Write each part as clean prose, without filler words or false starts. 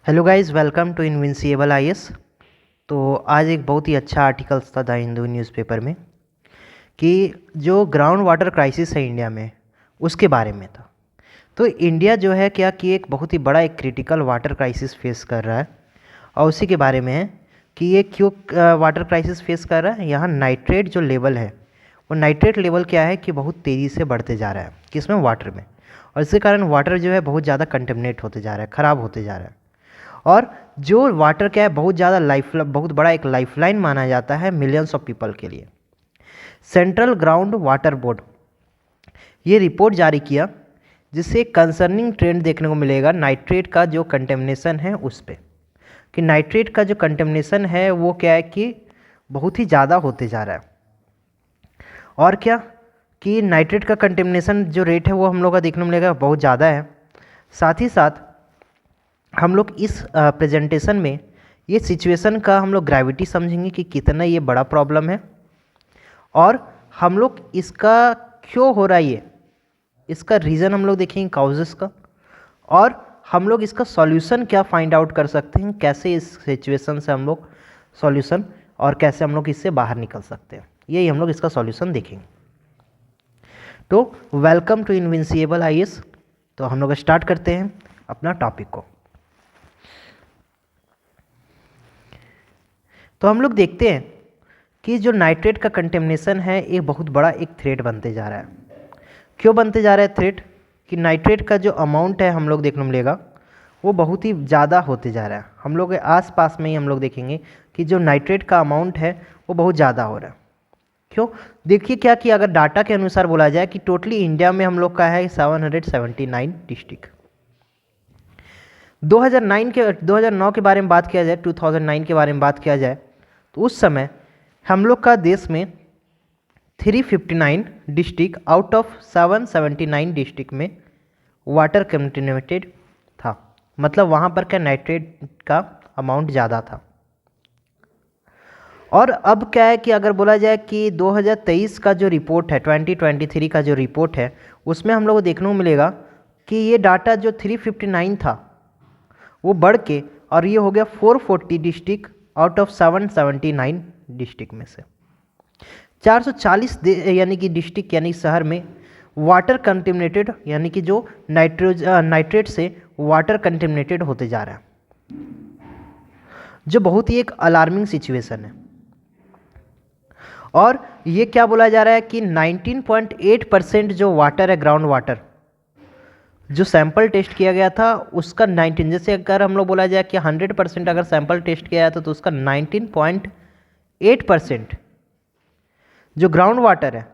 Hello guys, welcome to invincible IAS. तो आज एक बहुत ही अच्छा आर्टिकल था द हिंदू न्यूज़पेपर में कि जो ग्राउंड वाटर क्राइसिस है इंडिया में उसके बारे में था। तो इंडिया जो है क्या कि एक बहुत ही बड़ा एक क्रिटिकल वाटर क्राइसिस फेस कर रहा है और उसी के बारे में है कि ये क्यों वाटर क्राइसिस फेस कर रहा है। यहाँ नाइट्रेट जो लेवल है वो नाइट्रेट लेवल क्या है कि बहुत तेज़ी से बढ़ते जा रहा है किसमें, वाटर में। और इसके कारण वाटर जो है बहुत ज़्यादा कंटेमिनेट होते जा रहा है, ख़राब होते जा रहा है। और जो वाटर क्या है बहुत बड़ा एक लाइफलाइन माना जाता है मिलियंस ऑफ पीपल के लिए। सेंट्रल ग्राउंड वाटर बोर्ड ये रिपोर्ट जारी किया जिससे कंसर्निंग ट्रेंड देखने को मिलेगा नाइट्रेट का जो कंटेमिनेशन है उस पे, कि नाइट्रेट का जो कंटेमिनेशन है वो क्या है कि बहुत ही ज़्यादा होते जा रहा है। और क्या कि नाइट्रेट का कंटेमिनेशन जो रेट है वो हम लोग का देखने को मिलेगा बहुत ज़्यादा है। साथ ही साथ हम लोग इस प्रेजेंटेशन में ये सिचुएशन का हम लोग ग्रेविटी समझेंगे कि कितना ये बड़ा प्रॉब्लम है और हम लोग इसका क्यों हो रहा है ये, इसका रीज़न हम लोग देखेंगे काउजेस का, और हम लोग इसका सॉल्यूशन क्या फाइंड आउट कर सकते हैं, कैसे इस सिचुएशन से हम लोग सॉल्यूशन और कैसे हम लोग इससे बाहर निकल सकते हैं, यही हम लोग इसका सॉल्यूशन देखेंगे। तो वेलकम टू इनविंसिएबल आईएएस। तो हम लोग स्टार्ट करते हैं अपना टॉपिक को। तो हम लोग देखते हैं कि जो नाइट्रेट का कंटेमिनेशन है एक बहुत बड़ा एक थ्रेट बनते जा रहा है। क्यों बनते जा रहा है थ्रेट, कि नाइट्रेट का जो अमाउंट है हम लोग देखने को मिलेगा वो बहुत ही ज़्यादा होते जा रहा है। हम लोग के आसपास में ही हम लोग देखेंगे कि जो नाइट्रेट का अमाउंट है वो बहुत ज़्यादा हो रहा है। क्यों, देखिए क्या कि अगर डाटा के अनुसार बोला जाए कि टोटली इंडिया में हम लोग का है 779 डिस्ट्रिक्ट। 2009 के बारे में बात किया जाए, 2009 के बारे में बात किया जाए तो उस समय हम लोग का देश में 359 डिस्ट्रिक्ट आउट ऑफ 779 डिस्ट्रिक्ट में वाटर कंटेमिनेटेड था। मतलब वहाँ पर क्या नाइट्रेट का अमाउंट ज़्यादा था। और अब क्या है कि अगर बोला जाए कि 2023 का जो रिपोर्ट है, 2023 का जो रिपोर्ट है उसमें हम लोग को देखने को मिलेगा कि ये डाटा जो 359 था वो बढ़ के और ये हो गया 440 डिस्ट्रिक्ट आउट ऑफ 779 डिस्ट्रिक्ट में से 440 यानी कि डिस्ट्रिक्ट यानी शहर में वाटर कंटेमिनेटेड, यानी कि जो नाइट्रेट से वाटर कंटेमिनेटेड होते जा रहा है, जो बहुत ही एक अलार्मिंग सिचुएशन है। और ये क्या बोला जा रहा है कि 19.8% जो वाटर है ग्राउंड वाटर जो सैंपल टेस्ट किया गया था उसका 19, जैसे अगर हम लोग बोला जाए कि 100% अगर सैंपल टेस्ट किया जाता तो उसका 19.8% जो ग्राउंड वाटर है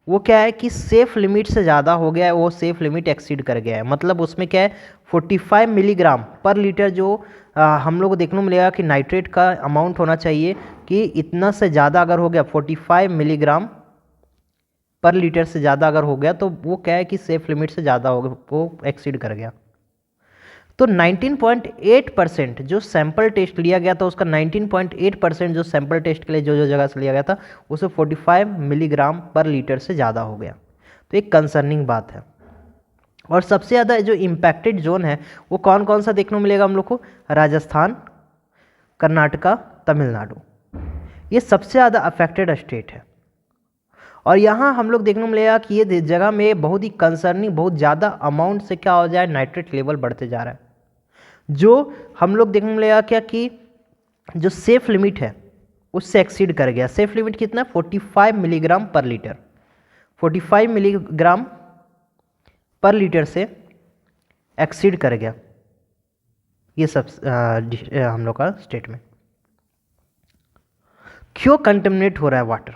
वो क्या है कि सेफ लिमिट से ज़्यादा हो गया है, वो सेफ लिमिट एक्सीड कर गया है। मतलब उसमें क्या है 45 मिलीग्राम पर लीटर जो हम लोग को देखने को मिलेगा कि नाइट्रेट का अमाउंट होना चाहिए कि इतना से ज़्यादा अगर हो गया 45 मिलीग्राम पर लीटर से ज़्यादा अगर हो गया तो वो क्या है कि सेफ लिमिट से ज़्यादा हो गया, वो एक्सीड कर गया। तो 19.8% जो सैंपल टेस्ट लिया गया था उसका 19.8% जो सैंपल टेस्ट के लिए जो जगह से लिया गया था उसे 45 मिलीग्राम पर लीटर से ज़्यादा हो गया। तो एक कंसर्निंग बात है। और सबसे ज़्यादा जो इम्पैक्टेड जोन है वो कौन कौन सा देखने को मिलेगा हम लोग को, राजस्थान, कर्नाटका, तमिलनाडु, ये सबसे ज़्यादा अफेक्टेड स्टेट है। और यहाँ हम लोग देखने को मिलेगा कि ये जगह में बहुत ही कंसर्निंग, बहुत ज़्यादा अमाउंट से क्या हो जाए नाइट्रेट लेवल बढ़ते जा रहा है, जो हम लोग देखने को मिलेगा क्या कि जो सेफ लिमिट है उससे एक्सीड कर गया। सेफ लिमिट कितना है 45 मिलीग्राम पर लीटर, 45 मिलीग्राम पर लीटर से एक्सीड कर गया ये सब हम लोग का स्टेट में। क्यों कंटेमिनेट हो रहा है वाटर,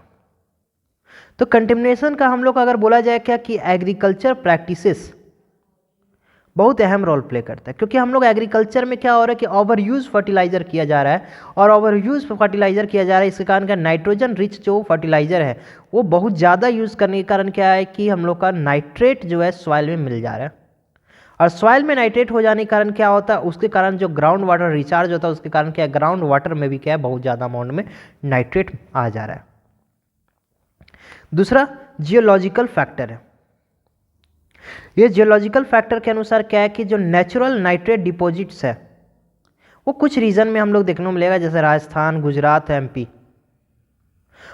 तो कंटेमिनेशन का हम लोग अगर बोला जाए क्या कि एग्रीकल्चर प्रैक्टिसेस बहुत अहम रोल प्ले करता है। क्योंकि हम लोग एग्रीकल्चर में क्या हो रहा है कि ओवर यूज फर्टिलाइजर किया जा रहा है, और ओवर यूज फर्टिलाइजर किया जा रहा है इसके कारण क्या नाइट्रोजन रिच जो फर्टिलाइजर है वो बहुत ज़्यादा यूज़ करने के कारण क्या है कि हम लोग का नाइट्रेट जो है सॉइल में मिल जा रहा है। और सॉइल में नाइट्रेट हो जाने के कारण क्या होता है, उसके कारण जो ग्राउंड वाटर रिचार्ज होता है उसके कारण क्या ग्राउंड वाटर में भी क्या है बहुत ज़्यादा अमाउंट में नाइट्रेट आ जा रहा है। दूसरा जियोलॉजिकल फैक्टर है। ये जियोलॉजिकल फैक्टर के अनुसार क्या है कि जो नेचुरल नाइट्रेट डिपॉजिट्स है वो कुछ रीजन में हम लोग देखने को मिलेगा, जैसे राजस्थान, गुजरात, एमपी।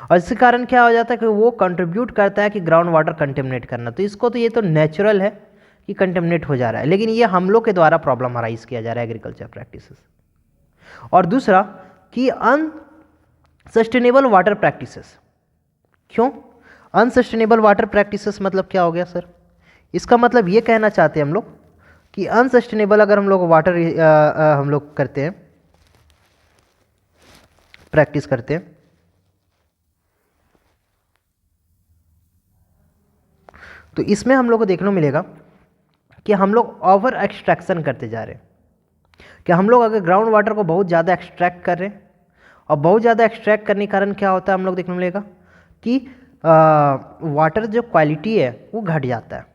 और इसके कारण क्या हो जाता है कि वो कंट्रीब्यूट करता है कि ग्राउंड वाटर कंटेमिनेट करना। तो इसको तो ये तो नेचुरल है कि कंटेमिनेट हो जा रहा है, लेकिन ये हम लोग के द्वारा प्रॉब्लम अराइज किया जा रहा है एग्रीकल्चर प्रैक्टिसेस। और दूसरा कि अनसस्टेनेबल वाटर प्रैक्टिसेस। क्यों अनसस्टेनेबल वाटर प्रैक्टिसेस मतलब क्या हो गया सर? इसका मतलब ये कहना चाहते हैं हम लोग कि अनसस्टेनेबल अगर हम लोग वाटर हम लोग करते हैं, प्रैक्टिस करते हैं, तो इसमें हम लोग को देखने को मिलेगा कि हम लोग ओवर एक्सट्रैक्शन करते जा रहे हैं। कि हम लोग अगर ग्राउंड वाटर को बहुत ज़्यादा एक्सट्रैक्ट कर रहे हैं, और बहुत ज़्यादा एक्सट्रैक्ट करने के कारण क्या होता है हम लोग देखने को मिलेगा कि वाटर जो क्वालिटी है वो घट जाता है।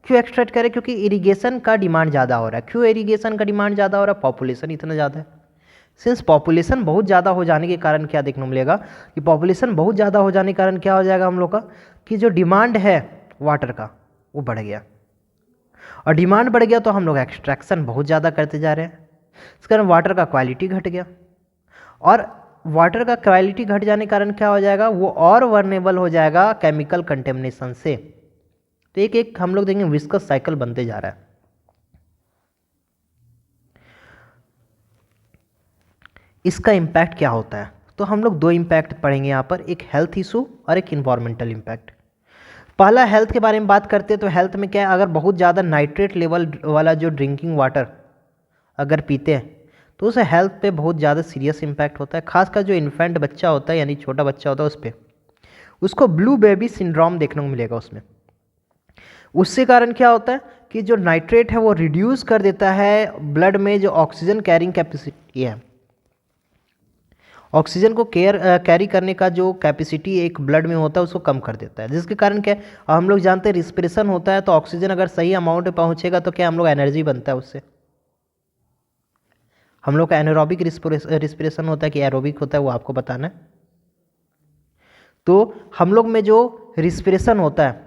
क्यों एक्सट्रैक्ट करें? क्योंकि इरिगेशन का डिमांड ज़्यादा हो रहा है। क्यों इरिगेशन का डिमांड ज़्यादा हो रहा है? पॉपुलेशन इतना ज़्यादा है। सिंस पॉपुलेशन बहुत ज़्यादा हो जाने के कारण क्या देखने को मिलेगा कि पॉपुलेशन बहुत ज़्यादा हो जाने के कारण क्या हो जाएगा हम लोग का कि जो डिमांड है वाटर का वो बढ़ गया, और डिमांड बढ़ गया तो हम लोग एक्सट्रैक्शन बहुत ज़्यादा करते जा रहे हैं। इस कारण वाटर का क्वालिटी घट गया, और वाटर का क्वालिटी घट जाने के कारण क्या हो जाएगा, वो और वर्नेबल हो जाएगा केमिकल कंटेमिनेशन से। तो एक एक हम लोग देखेंगे विस्कस साइकिल बनते जा रहा है। इसका इम्पैक्ट क्या होता है? तो हम लोग दो इम्पैक्ट पढ़ेंगे यहाँ पर, एक हेल्थ इशू और एक इन्वायरमेंटल इम्पैक्ट। पहला हेल्थ के बारे में बात करते हैं, तो हेल्थ में क्या है, अगर बहुत ज़्यादा नाइट्रेट लेवल वाला जो ड्रिंकिंग वाटर अगर पीते हैं तो उसे हेल्थ पे बहुत ज़्यादा सीरियस इम्पैक्ट होता है। खासकर जो इन्फेंट बच्चा होता है यानी छोटा बच्चा होता है उस पर, उसको ब्लू बेबी सिंड्रोम देखने को मिलेगा उसमें। उससे कारण क्या होता है कि जो नाइट्रेट है वो रिड्यूस कर देता है ब्लड में जो ऑक्सीजन कैरिंग कैपेसिटी है, ऑक्सीजन को कैरी करने का जो कैपेसिटी एक ब्लड में होता है उसको कम कर देता है। जिसके कारण क्या हम लोग जानते हैं रिस्पिरेशन होता है, तो ऑक्सीजन अगर सही अमाउंट में पहुंचेगा तो क्या हम लोग एनर्जी बनता है उससे। हम लोग का एनारोबिक रिस्पिरेशन होता है कि एरोबिक होता है वो आपको बताना है। तो हम लोग में जो रिस्पिरेशन होता है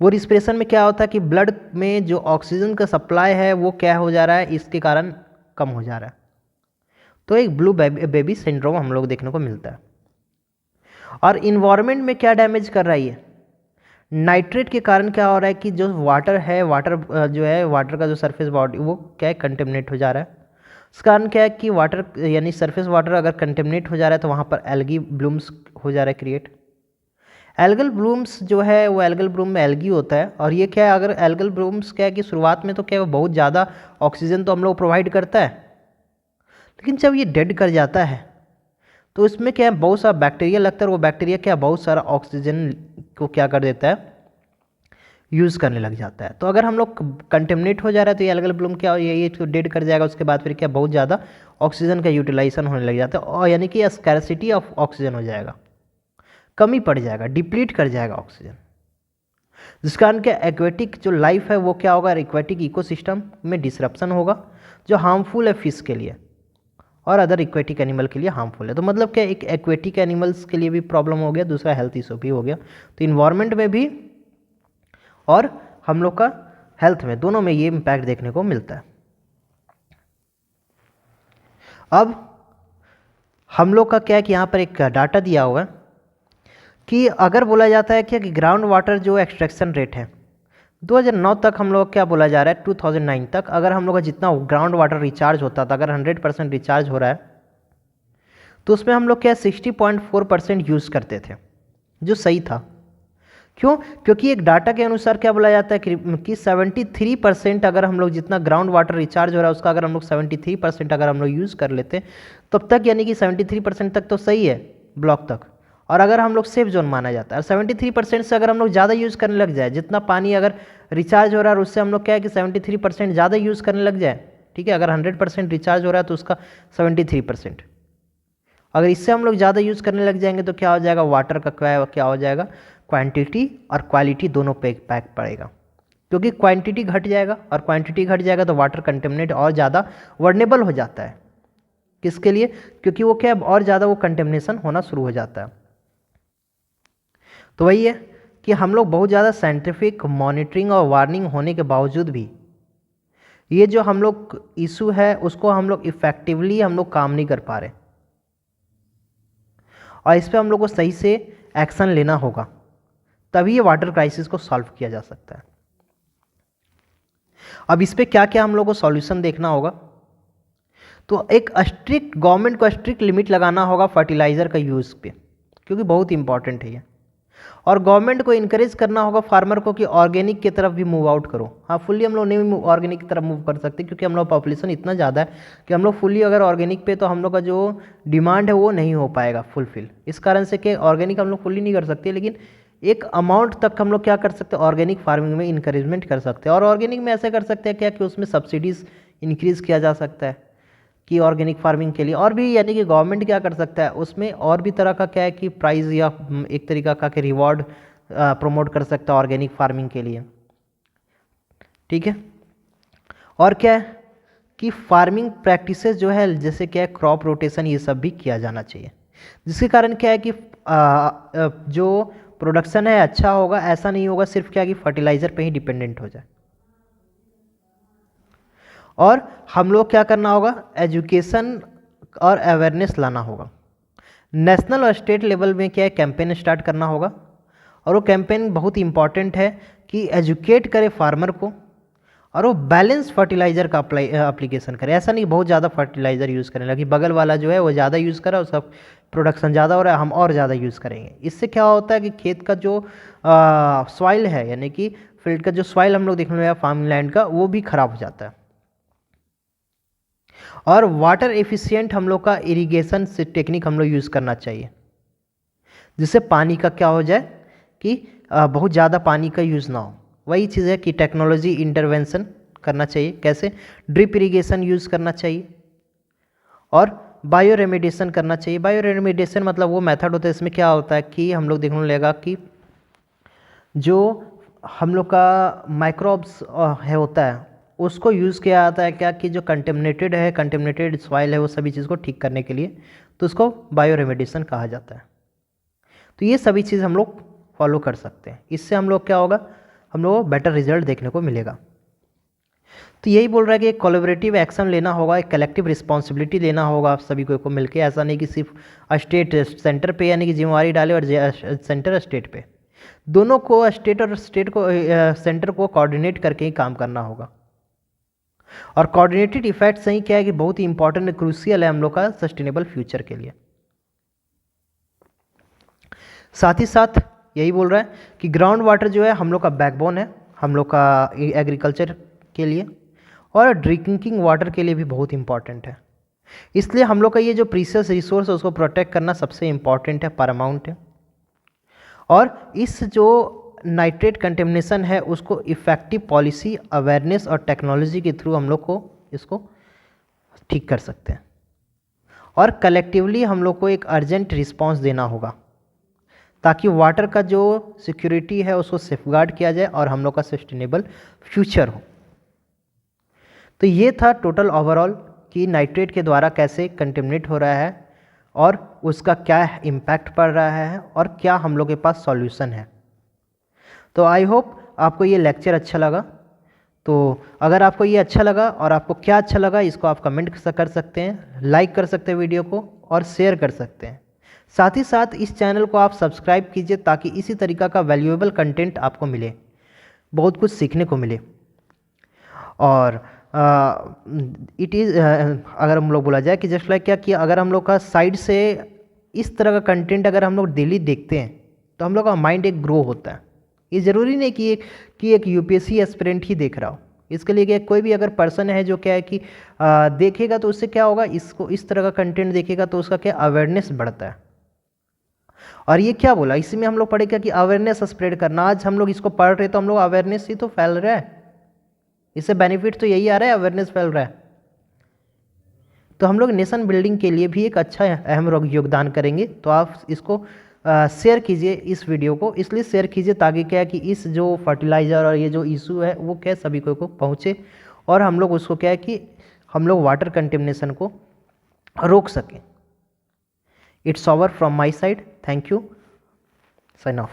वो रिस्पिरेशन में क्या होता है कि ब्लड में जो ऑक्सीजन का सप्लाई है वो क्या हो जा रहा है, इसके कारण कम हो जा रहा है। तो एक ब्लू बेबी सिंड्रोम हम लोग देखने को मिलता है। और इन्वायरमेंट में क्या डैमेज कर रहा है ये, नाइट्रेट के कारण क्या हो रहा है कि जो वाटर है, वाटर जो है वाटर का जो सरफेस बॉडी वो क्या है कंटेमिनेट हो जा रहा है। इस कारण क्या है कि वाटर यानी सरफेस वाटर अगर कंटेमिनेट हो जा रहा है तो वहाँ पर एल्गी ब्लूम्स हो जा रहा है क्रिएट। एल्गल ब्लूम्स जो है वो एल्गल ब्लूम में एल्गी होता है, और ये क्या है अगर एल्गल ब्लूम्स क्या है कि शुरुआत में तो क्या है वो बहुत ज़्यादा ऑक्सीजन तो हम लोग प्रोवाइड करता है, लेकिन जब ये डेड कर जाता है तो इसमें क्या है बहुत सारा बैक्टीरिया लगता है, और वो बैक्टीरिया क्या बहुत सारा ऑक्सीजन को क्या कर देता है, यूज़ करने लग जाता है। तो अगर हम लोग कंटेमिनेट हो जा रहा है तो ये एल्गल ब्लूम क्या ये तो डेड कर जाएगा, उसके बाद फिर क्या बहुत ज़्यादा ऑक्सीजन का यूटिलाइजेशन होने लग जाता है, और यानी कि स्कैरसिटी ऑफ ऑक्सीजन हो जाएगा, कमी पड़ जाएगा, डिप्लीट कर जाएगा ऑक्सीजन। जिस कारण क्या एक्वेटिक जो लाइफ है वो क्या होगा, एक्वेटिक इकोसिस्टम में डिसरप्शन होगा जो हार्मफुल है फिश के लिए और अदर एक्वेटिक एनिमल के लिए हार्मफुल है। तो मतलब क्या एक एक्वेटिक एनिमल्स के लिए भी प्रॉब्लम हो गया, दूसरा हेल्थ इशू भी हो गया। तो इन्वायरमेंट में भी और हम लोग का हेल्थ में दोनों में ये इम्पैक्ट देखने को मिलता है। अब हम लोग का क्या है कि यहाँ पर एक डाटा दिया हुआ है कि अगर बोला जाता है कि ग्राउंड वाटर जो एक्सट्रैक्शन रेट है 2009 तक हम लोग क्या बोला जा रहा है 2009 तक अगर हम लोग का जितना ग्राउंड वाटर रिचार्ज होता था, अगर 100% रिचार्ज हो रहा है तो उसमें हम लोग क्या 60.4% यूज़ करते थे, जो सही था। क्यों? क्योंकि एक डाटा के अनुसार क्या बोला जाता है कि 73% अगर हम लोग जितना ग्राउंड वाटर रिचार्ज हो रहा है उसका अगर हम लोग 73% अगर हम लोग यूज़ कर लेते तब तक, यानी कि 73% तक तो सही है ब्लॉक तक, और अगर हम लोग सेफ जोन माना जाता है। और 73% से अगर हम लोग ज़्यादा यूज़ करने लग जाए, जितना पानी अगर रिचार्ज हो रहा है और उससे हम लोग क्या है कि 73% ज़्यादा यूज़ करने लग जाए, ठीक है, अगर 100% रिचार्ज हो रहा है तो उसका 73%, अगर इससे हम लोग ज़्यादा यूज़ करने लग जाएंगे तो क्या हो जाएगा, वाटर का क्या हो जाएगा, क्वांटिटी और क्वालिटी दोनों पे इम्पैक्ट पड़ेगा। क्योंकि क्वांटिटी घट जाएगा, और क्वांटिटी घट जाएगा तो वाटर कंटेमिनेट और ज़्यादा वर्नेबल हो जाता है। किसके लिए? क्योंकि वो क्या और ज़्यादा वो कंटेमिनेशन होना शुरू हो जाता है। तो वही है कि हम लोग बहुत ज़्यादा साइंटिफिक मॉनिटरिंग और वार्निंग होने के बावजूद भी ये जो हम लोग इशू है उसको हम लोग इफ़ेक्टिवली हम लोग काम नहीं कर पा रहे, और इस पर हम लोग को सही से एक्शन लेना होगा, तभी ये वाटर क्राइसिस को सॉल्व किया जा सकता है। अब इस पे क्या क्या हम लोग को सॉल्यूशन देखना होगा, तो एक स्ट्रिक्ट गवर्नमेंट को स्ट्रिक्ट लिमिट लगाना होगा फर्टिलाइज़र का यूज़ पे, क्योंकि बहुत इंपॉर्टेंट है ये। और गवर्नमेंट को इनकरेज करना होगा फार्मर को कि ऑर्गेनिक की तरफ भी मूव आउट करो। हाँ, फुल्ली हम लोग नहीं ऑर्गेनिक की तरफ मूव कर सकते, क्योंकि हम लोग पॉपुलेशन इतना ज़्यादा है कि हम लोग फुल्ली अगर ऑर्गेनिक पे, तो हम लोग का जो डिमांड है वो नहीं हो पाएगा फुलफिल। इस कारण से कि ऑर्गेनिक हम लोग फुल्ली नहीं कर सकते, लेकिन एक अमाउंट तक हम लोग क्या कर सकते हैं, ऑर्गेनिक फार्मिंग में इंकरेजमेंट कर सकते हैं। और ऑर्गेनिक में ऐसे कर सकते हैं क्या कि उसमें सब्सिडीज़ इंक्रीज़ किया जा सकता है कि ऑर्गेनिक फार्मिंग के लिए। और भी यानी कि गवर्नमेंट क्या कर सकता है उसमें, और भी तरह का क्या है कि प्राइज़ या एक तरीका का कि रिवॉर्ड प्रमोट कर सकता है ऑर्गेनिक फार्मिंग के लिए। ठीक है। और क्या है कि फार्मिंग प्रैक्टिसेस जो है, जैसे क्या है क्रॉप रोटेशन, ये सब भी किया जाना चाहिए, जिसके कारण क्या है कि जो प्रोडक्शन है अच्छा होगा। ऐसा नहीं होगा सिर्फ क्या कि फर्टिलाइज़र पे ही डिपेंडेंट हो जाए। और हम लोग क्या करना होगा, एजुकेशन और अवेयरनेस लाना होगा। नेशनल और स्टेट लेवल में क्या है कैंपेन स्टार्ट करना होगा, और वो कैंपेन बहुत इंपॉर्टेंट है कि एजुकेट करे फार्मर को, और वो बैलेंस फर्टिलाइज़र का अप्लीकेशन करे। ऐसा नहीं बहुत ज़्यादा फर्टिलाइज़र यूज़ करने लगी, बगल वाला जो है वो ज़्यादा यूज़ करा, उसका प्रोडक्शन ज़्यादा हो रहा है, हम और ज़्यादा यूज़ करेंगे। इससे क्या होता है कि खेत का जो सॉइल है, यानी कि फील्ड का जो सॉइल हम लोग देखने में फार्मिंग लैंड का, वो भी खराब हो जाता है। और वाटर एफिशिएंट हम लोग का इरिगेशन से टेक्निक हम लोग यूज़ करना चाहिए, जिससे पानी का क्या हो जाए कि बहुत ज़्यादा पानी का यूज़ ना हो। वही चीज़ है कि टेक्नोलॉजी इंटरवेंशन करना चाहिए। कैसे, ड्रिप इरिगेशन यूज़ करना चाहिए, और बायो रेमेडिएशन करना चाहिए। बायो रेमेडिएशन मतलब वो मेथड होता है, इसमें क्या होता है कि हम लोग देखने लगेगा कि जो हम लोग का माइक्रोब्स है होता है, उसको यूज़ किया जाता है क्या कि जो कंटेमिनेटेड है, कंटेमिनेटेड सॉइल है, वो सभी चीज़ को ठीक करने के लिए, तो उसको बायो रेमेडिएशन कहा जाता है। तो ये सभी चीज़ हम लोग फॉलो कर सकते हैं। इससे हम लोग क्या होगा, हम लोग को बेटर रिजल्ट देखने को मिलेगा। तो यही बोल रहा है कि एक कोलैबोरेटिव एक्शन लेना होगा, एक कलेक्टिव रिस्पॉन्सिबिलिटी लेना होगा आप सभी को मिलकर। ऐसा नहीं कि सिर्फ स्टेट सेंटर पे यानी कि जिम्मेवारी डाले और सेंटर स्टेट पे, दोनों को स्टेट और स्टेट को सेंटर को कोऑर्डिनेट करके ही काम करना होगा। और कोऑर्डिनेटेड इफेक्ट सही क्या है कि बहुत ही इंपॉर्टेंट क्रूशियल है हम लोग का सस्टेनेबल फ्यूचर के लिए। साथ ही साथ यही बोल रहा है कि ग्राउंड वाटर जो है हम लोग का बैकबोन है हम लोग का एग्रीकल्चर के लिए, और ड्रिंकिंग वाटर के लिए भी बहुत इंपॉर्टेंट है। इसलिए हम लोग का ये जो प्रीशियस रिसोर्स है उसको प्रोटेक्ट करना सबसे इम्पॉर्टेंट है, पैरामाउंट है। और इस जो नाइट्रेट कंटेमिनेशन है उसको इफ़ेक्टिव पॉलिसी, अवेयरनेस और टेक्नोलॉजी के थ्रू हम लोग को इसको ठीक कर सकते हैं। और कलेक्टिवली हम लोग को एक अर्जेंट रिस्पांस देना होगा, ताकि वाटर का जो सिक्योरिटी है उसको सेफगार्ड किया जाए और हम लोग का सस्टेनेबल फ्यूचर हो। तो ये था टोटल ओवरऑल कि नाइट्रेट के द्वारा कैसे कंटेमिनेट हो रहा है और उसका क्या इम्पैक्ट पड़ रहा है और क्या हम लोग के पास सॉल्यूशन है। तो आई होप आपको ये लेक्चर अच्छा लगा। तो अगर आपको ये अच्छा लगा और आपको क्या अच्छा लगा इसको आप कमेंट कर सकते हैं, लाइक कर सकते हैं वीडियो को और शेयर कर सकते हैं। साथ ही साथ इस चैनल को आप सब्सक्राइब कीजिए ताकि इसी तरीक़ा का वैल्यूएबल कंटेंट आपको मिले, बहुत कुछ सीखने को मिले। और इट इज़ अगर हम लोग बोला जाए कि जस्ट लाइक क्या कि अगर हम लोग का साइड से इस तरह का कंटेंट अगर हम लोग डेली देखते हैं तो हम लोग का माइंड एक ग्रो होता है। ये ज़रूरी नहीं कि एक यूपीएससी एस्पिरेंट ही देख रहा हो। इसके लिए क्या कोई भी अगर पर्सन है जो क्या है कि देखेगा तो उससे क्या होगा, इसको इस तरह का कंटेंट देखेगा तो उसका क्या अवेयरनेस बढ़ता है। और ये क्या बोला, इसी में हम लोग पढ़ेगा कि अवेयरनेस स्प्रेड करना। आज हम लोग इसको पढ़ रहे तो हम लोग अवेयरनेस ही तो फैल रहा है, इससे बेनिफिट तो यही आ रहा है, अवेयरनेस फैल रहा है। तो हम लोग नेशन बिल्डिंग के लिए भी एक अच्छा अहम योगदान करेंगे। तो आप इसको शेयर कीजिए इस वीडियो को, इसलिए शेयर कीजिए ताकि क्या है कि इस जो फर्टिलाइज़र और ये जो इशू है वो क्या सभी को पहुँचे और हम लोग उसको क्या है कि हम लोग वाटर कंटेमिनेशन को रोक सकें। It's over from my side, thank you, sign of.